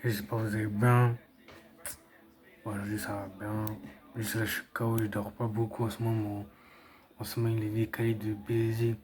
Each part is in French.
J'espère que vous allez bien. Aujourd'hui, ça va bien. Juste là, je suis KO, je dors pas beaucoup en ce moment. En ce moment, il est décalé de baiser.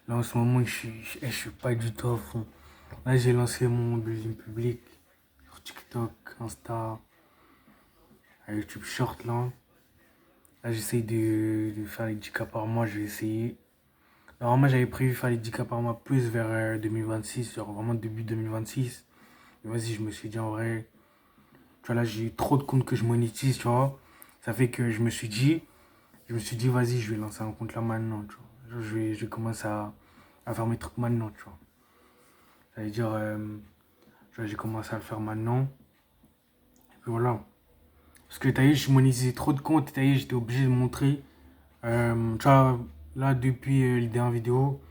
Là, en ce moment, je suis pas du tout à fond. Là, j'ai lancé mon deuxième public sur TikTok, Insta, à YouTube Short, là. Là, j'essaye de faire les 10K par mois, je vais essayer. Normalement, j'avais prévu faire les 10K par mois plus vers 2026, genre vraiment début 2026. Mais vas-y, je me suis dit en vrai, tu vois, là, j'ai trop de comptes que je monétise, tu vois. Ça fait que je me suis dit, vas-y, je vais lancer un compte là maintenant, tu vois. Je vais commencer à faire mes trucs maintenant, tu vois. Ça veut dire, tu vois, j'ai commencé à le faire maintenant. Et puis voilà. Parce que, t'as vu, je monétisais trop de comptes, t'as vu, j'étais obligé de montrer. Tu vois, là, depuis les dernières vidéos,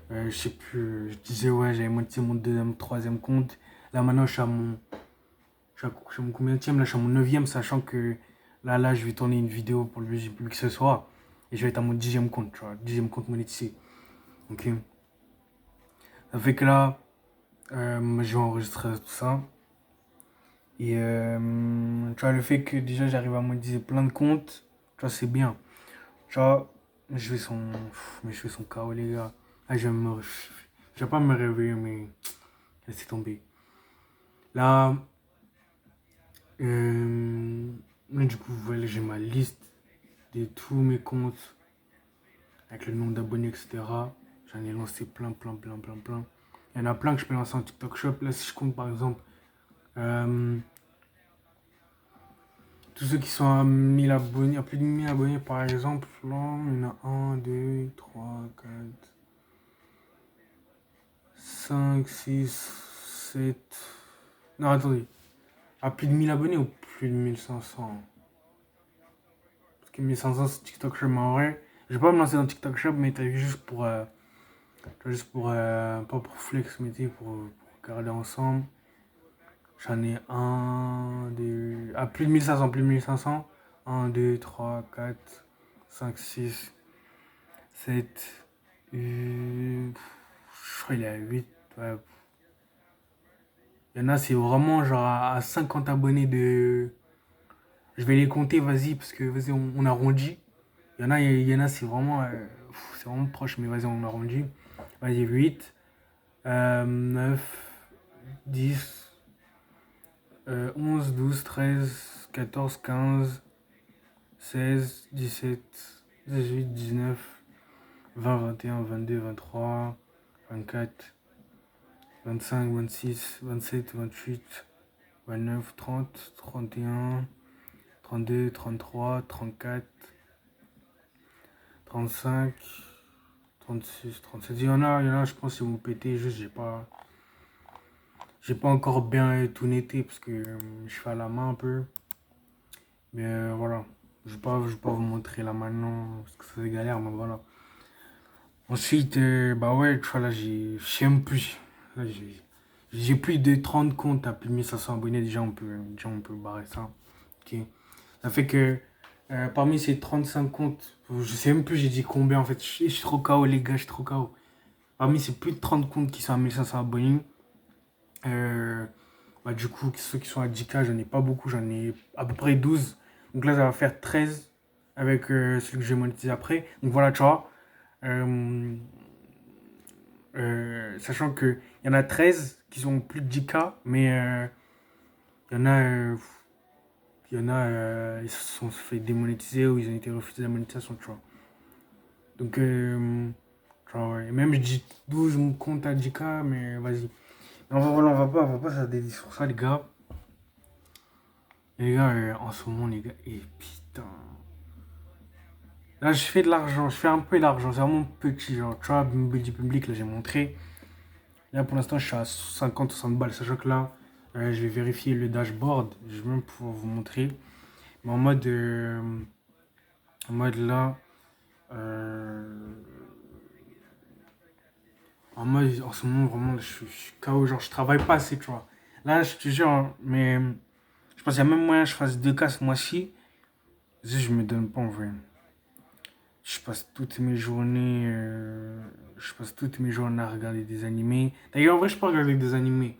je sais plus, je disais, ouais, j'avais monétisé mon deuxième, troisième compte. Là, maintenant, je suis à mon combienième, là, je suis à mon neuvième, sachant que là, je vais tourner une vidéo pour le public ce soir. Et je vais être à mon dixième compte, tu vois, dixième compte monétisé. Ok. Ça fait que là, je vais enregistrer tout ça. Et tu vois, le fait que déjà j'arrive à monétiser plein de comptes, tu vois, c'est bien. Tu vois, mes cheveux sont KO, les gars. Ah, je vais pas me réveiller, mais laissez tomber. Là, là, du coup, vous voyez, j'ai ma liste de tous mes comptes avec le nombre d'abonnés, etc. J'en ai lancé plein, plein, plein, plein, plein. Il y en a plein que je peux lancer en TikTok Shop. Là, si je compte par exemple euh, tous ceux qui sont à 1000 abonnés, à plus de 1000 abonnés par exemple, là, il y en a un, 2, 3, 4, 5, 6, 7. Non, attendez. À plus de 1000 abonnés ou plus de 1500? Parce que 1500 c'est TikTok Shop, mais en vrai, je vais pas me lancer dans TikTok Shop, mais t'as vu pas pour flex, mais pour regarder ensemble. J'en ai un, deux, à plus de 1500, plus de 1500. Un, 2, 3, 4, 5, 6, 7, je crois qu'il est à 8. Ouais. Il y en a, c'est vraiment genre à 50 abonnés de. Je vais les compter, vas-y, parce que vas-y, on arrondit. Il y en a, c'est vraiment proche, mais vas-y, on arrondit. Vas-y, 8, 9, 10, 11, 12, 13, 14, 15, 16, 17, 18, 19, 20, 21, 22, 23, 24, 25, 26, 27, 28, 29, 30, 31, 32, 33, 34, 35, 36, 37. Il y en a, je pense, qu'ils vont péter. Juste, j'ai pas encore bien tout netté parce que je fais à la main un peu. Mais voilà. Je vais pas vous montrer là maintenant parce que ça c'est galère, mais voilà. Ensuite, bah ouais, tu vois, là, je sais même plus. Là, j'ai plus de 30 comptes à plus de 1500 abonnés. Déjà, on peut barrer ça. Ok. Ça fait que parmi ces 35 comptes, je sais même plus, j'ai dit combien en fait. Je suis trop KO, les gars, je suis trop KO. Parmi ces plus de 30 comptes qui sont à 1500 abonnés, euh, bah, du coup, ceux qui sont à 10K, j'en ai pas beaucoup, j'en ai à peu près 12. Donc là, ça va faire 13 avec celui que je vais monétiser après. Donc voilà, tu vois. Euh, Sachant qu'il y en a 13 qui sont plus de 10K, mais il y en a, ils se sont fait démonétiser ou ils ont été refusés la monétisation, tu vois. Donc, tu vois, ouais. Même je dis 12 mon compte à 10K, mais vas-y. Voilà, on va pas s'attarder sur ça, les gars. Les gars, en ce moment, les gars, et putain. Là, je fais de l'argent, je fais un peu d'argent, c'est vraiment petit, genre, tu vois, Buddy Public, là, j'ai montré. Là, pour l'instant, je suis à 50 60 balles, sachant que là, je vais vérifier le dashboard, je vais même pouvoir vous montrer. Mais en mode là, euh, en ce moment, vraiment, je suis KO, genre, je travaille pas assez, tu vois. Là, je te jure, hein, mais je pense qu'il y a même moyen que je fasse 2K ce mois-ci. Je me donne pas en vrai. Je passe toutes mes journées, je passe toutes mes journées à regarder des animés. D'ailleurs, en vrai, je peux regarder des animés.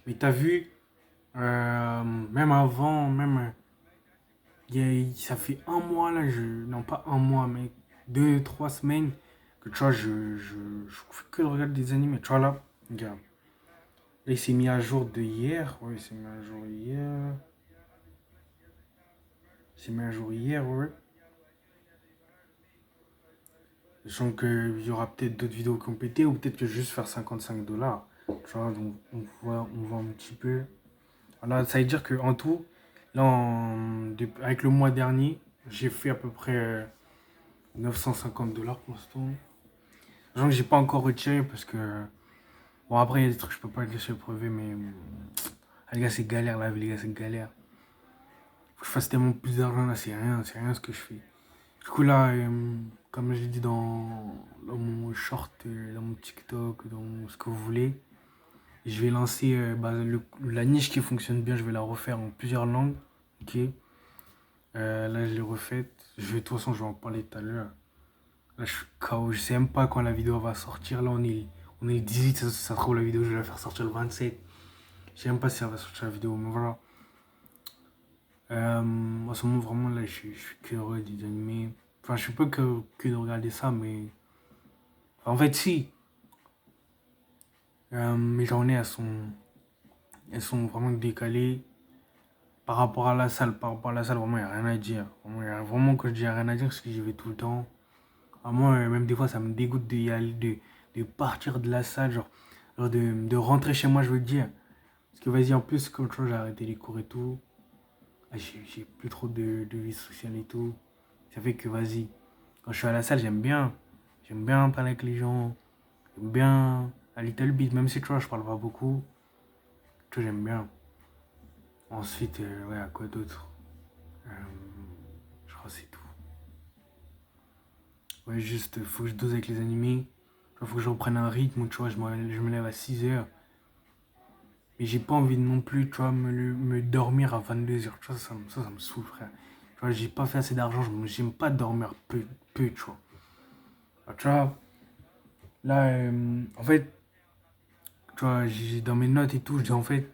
Mais t'as vu, même avant, même, ça fait un mois là, non pas un mois, mais 2, 3 semaines que tu vois, je fais que de regarder des animés. Tu vois là, regarde. Là, il s'est mis à jour de hier. Ouais, il s'est mis à jour hier. Il s'est mis à jour hier, ouais. Je sens qu'il y aura peut-être d'autres vidéos complétées ou peut-être que juste faire 55 $. Tu vois, donc on voit un petit peu. Voilà, ça veut dire qu'en tout, là, avec le mois dernier, j'ai fait à peu près 950 $ pour l'instant. Genre que j'ai pas encore retiré parce que. Bon, après, il y a des trucs que je peux pas te laisser prouver, mais. Les gars, c'est galère la vie, les gars, c'est galère. Faut que je fasse tellement plus d'argent là, c'est rien ce que je fais. Du coup, là, comme je l'ai dit dans mon short, dans mon TikTok, dans ce que vous voulez, je vais lancer la niche qui fonctionne bien, je vais la refaire en plusieurs langues. Ok. Là, je l'ai refaite. De toute façon, je vais en parler tout à l'heure. Là, je suis KO. Je sais même pas quand la vidéo va sortir. Là, on est le 18. Ça se trouve, la vidéo, je vais la faire sortir le 27. Je sais même pas si elle va sortir la vidéo. Mais voilà. En ce moment, vraiment, là, je suis que heureux des animés. Enfin, je suis pas que de regarder ça, mais. Enfin, en fait, si. Mes journées, elles sont vraiment décalées. Par rapport à la salle, vraiment, il n'y a rien à dire. Vraiment, quand je dis rien à dire, c'est que j'y vais tout le temps. Moi, même des fois, ça me dégoûte de partir de la salle, genre de rentrer chez moi, je veux dire. Parce que vas-y, en plus, comme tu vois, j'ai arrêté les cours et tout. Ah, j'ai plus trop de vie sociale et tout. Ça fait que, vas-y, quand je suis à la salle, j'aime bien. J'aime bien parler avec les gens. J'aime bien a little bit, même si tu vois, je parle pas beaucoup. Tu vois, j'aime bien. Ensuite, ouais, à quoi d'autre. Euh, je crois que c'est tout. Ouais, juste, faut que je dose avec les animés. Faut que je reprenne un rythme où, tu vois, je me lève à 6 heures. Mais j'ai pas envie non plus, tu vois, me dormir à 22 heures. Tu vois, ça me saoule, frère. Tu vois, j'ai pas fait assez d'argent, j'aime pas dormir peu, tu vois. Alors, tu vois, là, en fait, tu vois, dans mes notes et tout, je dis en fait,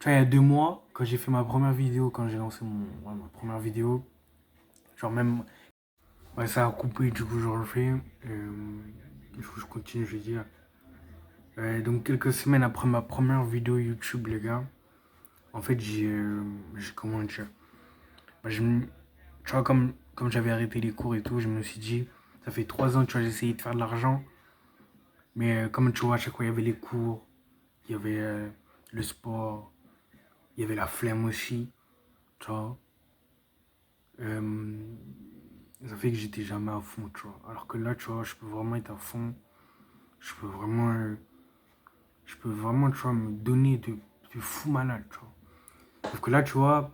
tu vois, il y a 2 mois, quand j'ai fait ma première vidéo, quand j'ai lancé ma première vidéo, genre même, ouais, ça a coupé, du coup, je refais. Il faut que je continue, je veux dire. Donc, quelques semaines après ma première vidéo YouTube, les gars, en fait, comment dire, bah, tu vois, comme j'avais arrêté les cours et tout, je me suis dit, ça fait 3 ans, tu vois, j'ai essayé de faire de l'argent. Mais comme tu vois, à chaque fois, il y avait les cours, il y avait le sport, il y avait la flemme aussi, tu vois. Euh, Ça fait que j'étais jamais à fond, tu vois. Alors que là, tu vois, je peux vraiment être à fond. Je peux vraiment, tu vois, me donner de fou malade, tu vois. Sauf que là, tu vois,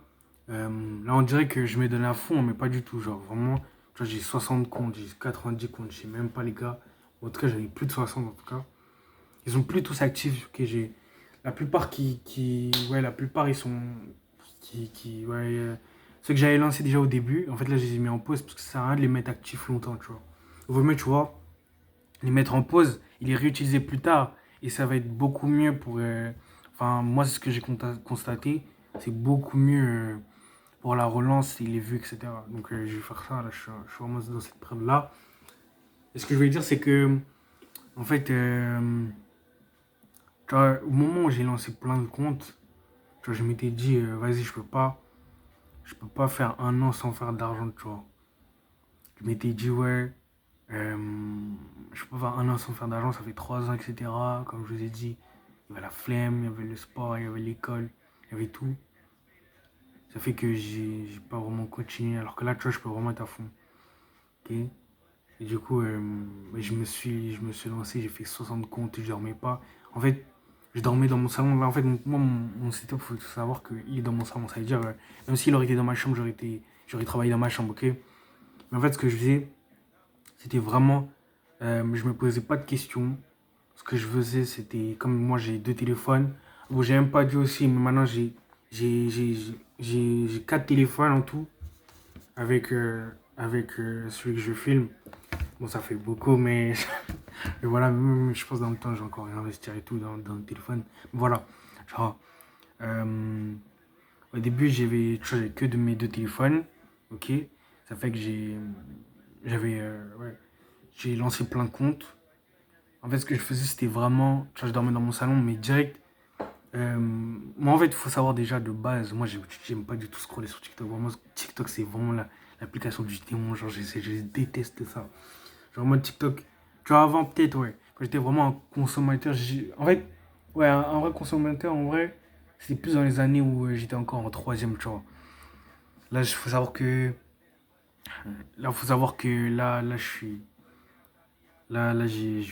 là, on dirait que je me donne à fond, mais pas du tout. Genre, vraiment, tu vois, j'ai 60 comptes, j'ai 90 comptes, je sais même pas les gars. En tout cas, j'en ai plus de 60 en tout cas. Ils sont plus tous actifs que j'ai. La plupart ouais, la plupart ils sont, ouais, ceux que j'avais lancés déjà au début. En fait, là, je les ai mis en pause parce que ça sert à rien de les mettre actifs longtemps, tu vois. Il vaut mieux, tu vois, les mettre en pause et les réutiliser plus tard. Et ça va être beaucoup mieux pour. Enfin, moi, c'est ce que j'ai constaté. C'est beaucoup mieux pour la relance et les vues, etc. Donc, je vais faire ça. Là, je suis vraiment dans cette période-là. Et ce que je veux dire, c'est que, en fait, tu vois, au moment où j'ai lancé plein de comptes, tu vois, je m'étais dit, vas-y, je peux pas faire un an sans faire d'argent, tu vois. Je m'étais dit, ouais, je peux pas faire un an sans faire d'argent, ça fait 3 ans, etc. Comme je vous ai dit, il y avait la flemme, il y avait le sport, il y avait l'école, il y avait tout. Ça fait que j'ai pas vraiment continué, alors que là, tu vois, je peux vraiment être à fond. Ok. Et du coup, je me suis lancé, j'ai fait 60 comptes, je dormais pas. En fait, je dormais dans mon salon. Là, en fait, moi, mon setup, il faut savoir qu'il est dans mon salon. Ça veut dire, même s'il aurait été dans ma chambre, j'aurais travaillé dans ma chambre, ok? Mais en fait, ce que je faisais, c'était vraiment, je me posais pas de questions. Ce que je faisais, c'était, comme moi, j'ai 2 téléphones. Bon, j'ai même pas dit aussi, mais maintenant, j'ai 4 téléphones en tout, avec celui que je filme. Bon, ça fait beaucoup, mais et voilà, je pense dans le temps, je vais encore investir et tout dans le téléphone. Voilà. Genre, au début, j'avais que de mes deux téléphones, ok? Ça fait que ouais, j'ai lancé plein de comptes. En fait, ce que je faisais, c'était vraiment, tu vois, je dormais dans mon salon, mais direct. Moi, en fait, il faut savoir déjà de base, moi, j'aime pas du tout scroller sur TikTok. Vraiment, TikTok, c'est vraiment l'application du démon. Genre, je déteste ça. Genre, moi, TikTok, tu vois, avant, peut-être, ouais. Quand j'étais vraiment un consommateur, en fait, ouais, un vrai consommateur, en vrai, c'était plus dans les années où j'étais encore en troisième, tu vois. Là, il faut savoir que, là, je suis, là, j'ai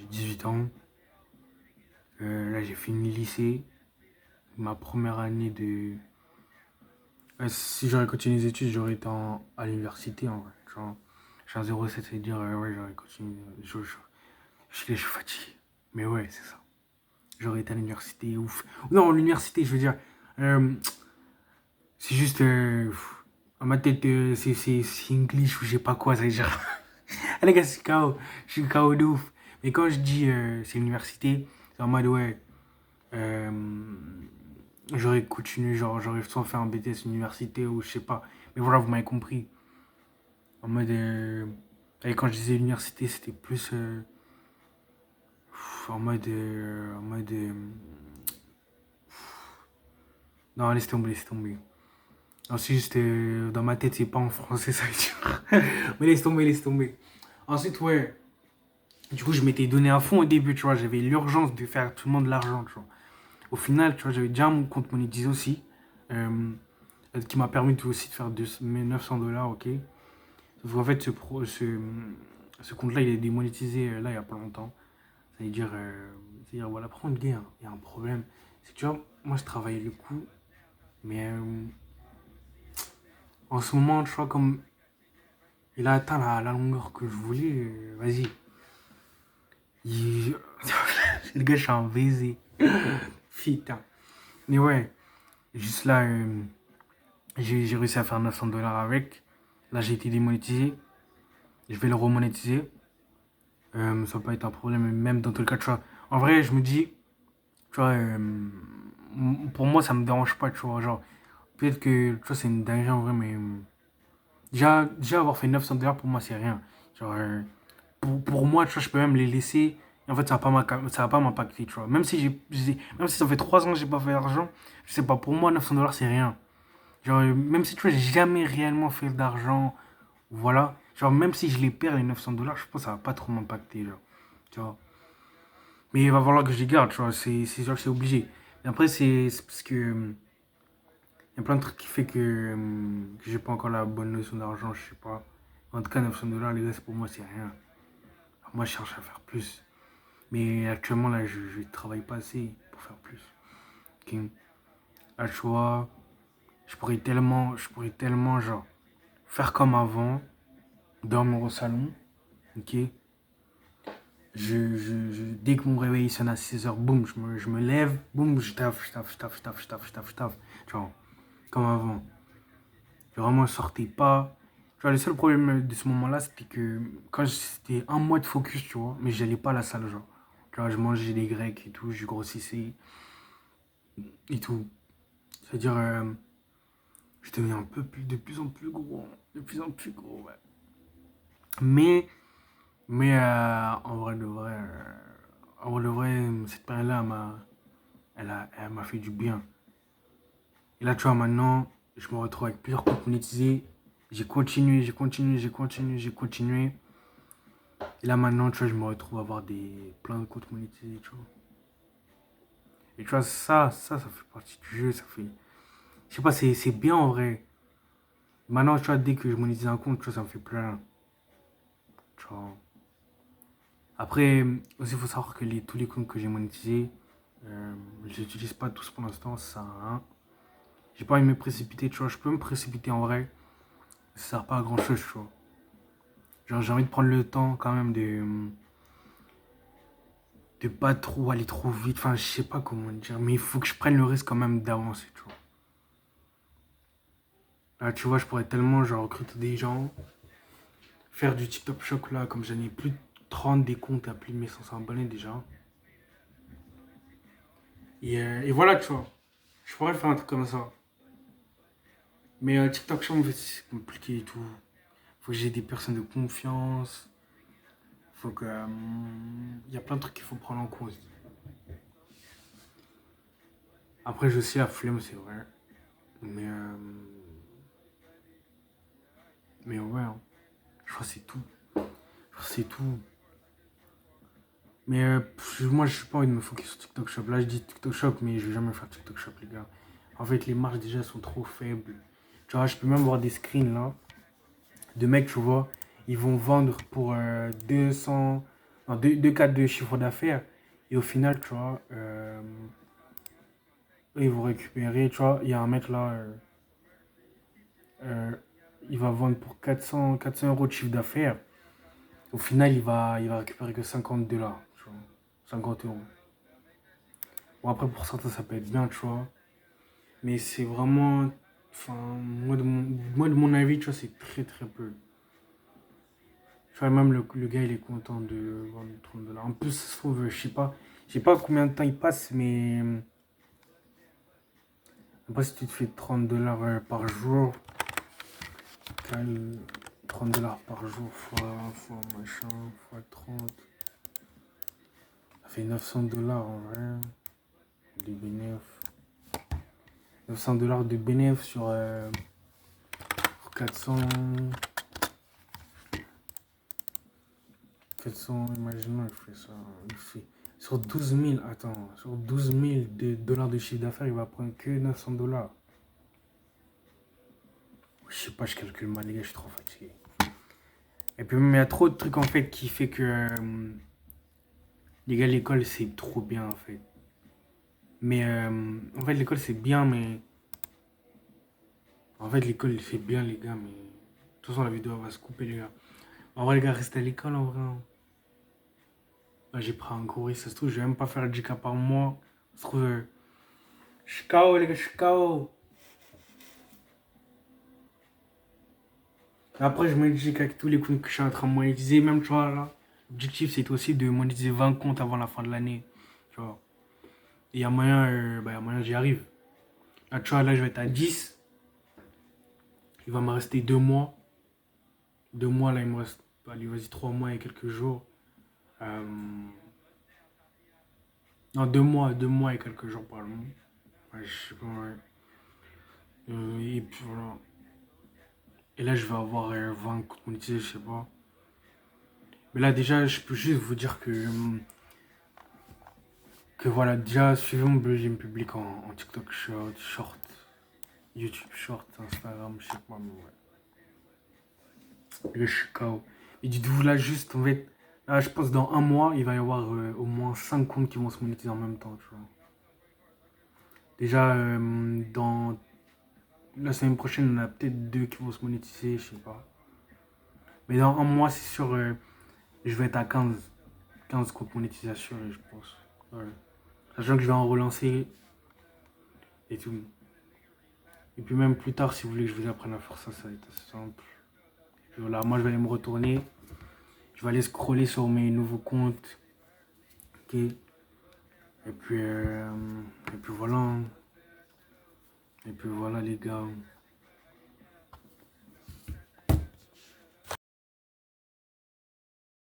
18 ans. Là, j'ai fini le lycée. Ma première année de. Ouais, si j'aurais continué les études, j'aurais été à l'université en vrai. Genre, je suis un 0,7, c'est-à-dire, ouais, j'aurais continué. Je suis fatigué. Mais ouais, c'est ça. J'aurais été à l'université, ouf. Non, l'université, je veux dire. euh, c'est juste. À ma tête, c'est English ou je sais pas quoi, ça veut dire. Ah, les gars, c'est KO. Je suis KO de ouf. Mais quand je dis c'est l'université, c'est en mode, ouais. euh, J'aurais continué, genre, j'aurais soit fait un BTS université ou je sais pas. Mais voilà, vous m'avez compris. En mode. Et quand je disais université, c'était plus. En mode. Non, laisse tomber, laisse tomber. Ensuite, juste, dans ma tête, c'est pas en français, ça veut dire. Mais laisse tomber, laisse tomber. Ensuite, ouais. Du coup, je m'étais donné à fond au début, tu vois. J'avais l'urgence de faire tout le monde de l'argent, tu vois. Au final, tu vois, j'avais déjà mon compte monétisé aussi. euh, qui m'a permis aussi de faire mes 900 dollars, ok. Sauf qu'en fait, ce compte-là, il est démonétisé là, il y a pas longtemps. C'est-à-dire, voilà, après, il y a un problème. C'est que, tu vois, moi, je travaillais le coup, mais en ce moment, tu vois, comme il a atteint la longueur que je voulais, vas-y. Il... Le gars, je suis un baiser. Putain. Mais ouais, juste là, j'ai réussi à faire 900 dollars avec. Là, j'ai été démonétisé. Je vais le remonétiser. Ça va pas être un problème, même dans tout le cas, tu vois. En vrai, je me dis, tu vois, pour moi, ça me dérange pas, tu vois. Genre, peut-être que, tu vois, c'est une dinguerie en vrai, mais déjà avoir fait 900 dollars, pour moi, c'est rien. Genre, pour moi, tu vois, je peux même les laisser. Et en fait, ça va pas m'impacter, tu vois. Même si ça fait 3 ans que j'ai pas fait d'argent, je sais pas, pour moi, 900 dollars, c'est rien. Genre, même si, tu vois, j'ai jamais réellement fait d'argent, voilà. Genre, même si je les perds, les 900 dollars, je pense que ça va pas trop m'impacter, genre. Tu vois. Mais il va falloir que je les garde, tu vois, c'est sûr que c'est obligé. Et après, c'est parce que il y a plein de trucs qui fait que j'ai pas encore la bonne notion d'argent, je sais pas. En tout cas, 900 dollars, les gars, pour moi, c'est rien. Alors, moi, je cherche à faire plus. Mais actuellement, là, je travaille pas assez pour faire plus. Ok. Là, tu vois, je pourrais tellement, genre, faire comme avant, dormir au salon, ok. Dès que mon réveil sonne à 6 heures, boum, je me lève, boum, je taffe, je taffe, je taffe, je taffe, je taffe, je taffe, je taffe. Tu vois, comme avant. Vraiment, je sortais pas. Tu vois, le seul problème de ce moment-là, c'était que quand c'était un mois de focus, tu vois, mais j'allais pas à la salle, genre. Tu vois, je mangeais des grecs et tout, je grossissais et tout. C'est-à-dire, je devenais un peu plus, de plus en plus gros, de plus en plus gros, ouais. Mais, en vrai de vrai, cette période-là, elle m'a fait du bien. Et là, tu vois, maintenant, je me retrouve avec plusieurs comptes monétisés. J'ai continué, j'ai continué, j'ai continué, j'ai continué. Et là, maintenant, tu vois, je me retrouve à avoir plein de comptes monétisés, tu vois. Et tu vois, ça fait partie du jeu, ça fait. Je sais pas, c'est bien en vrai. Maintenant, tu vois, dès que je monétise un compte, tu vois, ça me fait plein. Tu vois. Après, aussi, il faut savoir que tous les comptes que j'ai monétisés, je les utilise pas tous pour l'instant, ça sert à rien. J'ai pas envie de me précipiter, tu vois. Je peux me précipiter en vrai, mais ça sert pas à grand chose, tu vois. Genre, j'ai envie de prendre le temps quand même de pas trop aller trop vite. Enfin, je sais pas comment dire, mais il faut que je prenne le risque quand même d'avancer, tu vois. Là, tu vois, je pourrais tellement genre recruter des gens, faire du TikTok Shop là, comme j'en ai plus de 30 des comptes à plus de 1500 abonnés déjà. Et voilà, tu vois. Je pourrais faire un truc comme ça. Mais TikTok Shop, en fait, c'est compliqué et tout. Faut que j'ai des personnes de confiance. Faut que. Il y a plein de trucs qu'il faut prendre en compte. Après, j'ai aussi la flemme, c'est vrai. Mais. Mais ouais, hein. Je crois que c'est tout. Je crois que c'est tout. Mais moi, je suis pas envie de me focus sur TikTok Shop. Là, je dis TikTok Shop, mais je vais jamais faire TikTok Shop, les gars. En fait, les marges déjà sont trop faibles. Tu vois, je peux même voir des screens là de mecs, tu vois. Ils vont vendre pour 200, non, 2K de chiffre d'affaires. Et au final, tu vois, eux, ils vont récupérer. Tu vois, il y a un mec là, euh, il va vendre pour 400 euros de chiffre d'affaires. Au final, il va récupérer que 50 dollars, tu vois. 50 euros. Bon, après, pour certains, ça peut être bien, tu vois. Mais c'est vraiment. Enfin, moi, de mon avis, tu vois, c'est très très peu. Tu vois, même le gars, il est content de vendre 30 dollars. En plus, ça se trouve, je sais pas combien de temps il passe, mais. Après, si tu te fais 30 dollars par jour, 30 dollars par jour fois machin, fois 30, ça fait 900 dollars en vrai, de bénéfice. 900 dollars de bénéfice sur 400, 400, imaginons, il fait sur 12 000, attends, sur 12 000 dollars de chiffre d'affaires, il va prendre que 900 dollars. Je sais pas, je calcule mal, les gars, je suis trop fatigué. Et puis même, il y a trop de trucs en fait qui fait que, les gars, l'école c'est trop bien en fait. Mais en fait, l'école c'est bien, mais en fait, l'école c'est bien, les gars, mais de toute façon, la vidéo va se couper, les gars. En vrai, les gars, restez à l'école en vrai, hein. Là, j'ai pris un cours, ça se trouve, je vais même pas faire 10K par mois. Ça se trouve, je suis KO, les gars, je suis KO. Après, je me dis qu'avec tous les comptes que je suis en train de monétiser, même, tu vois, là, l'objectif, c'est aussi de monétiser 20 comptes avant la fin de l'année. Tu vois. Et il y a moyen, y a moyen j'y arrive. Là, tu vois, là, je vais être à 10. Il va me rester 2 mois. 2 mois, là, il me reste, allez, vas-y, 3 mois et quelques jours. Euh, non, 2 mois et quelques jours, pardon. Ouais, je sais pas, ouais. Et puis voilà. Et là, je vais avoir 20 comptes monétisés, je sais pas. Mais là, déjà, je peux juste vous dire que voilà, déjà, suivez mon deuxième public en TikTok short, YouTube short, Instagram, je sais pas, mais ouais. Le Chicago. Et dites-vous là, juste, en fait, là, je pense dans un mois, il va y avoir au moins 5 comptes qui vont se monétiser en même temps, tu vois. Déjà, dans la semaine prochaine, on a peut-être 2 qui vont se monétiser, je sais pas. Mais dans un mois, c'est sûr, je vais être à 15 comptes monétisés assurés, je pense. Ouais. Sachant que je vais en relancer et tout. Et puis même plus tard, si vous voulez que je vous apprenne à faire ça, ça va être assez simple. Et voilà, moi je vais aller me retourner. Je vais aller scroller sur mes nouveaux comptes. Ok. Et puis voilà, hein. Et puis voilà les gars.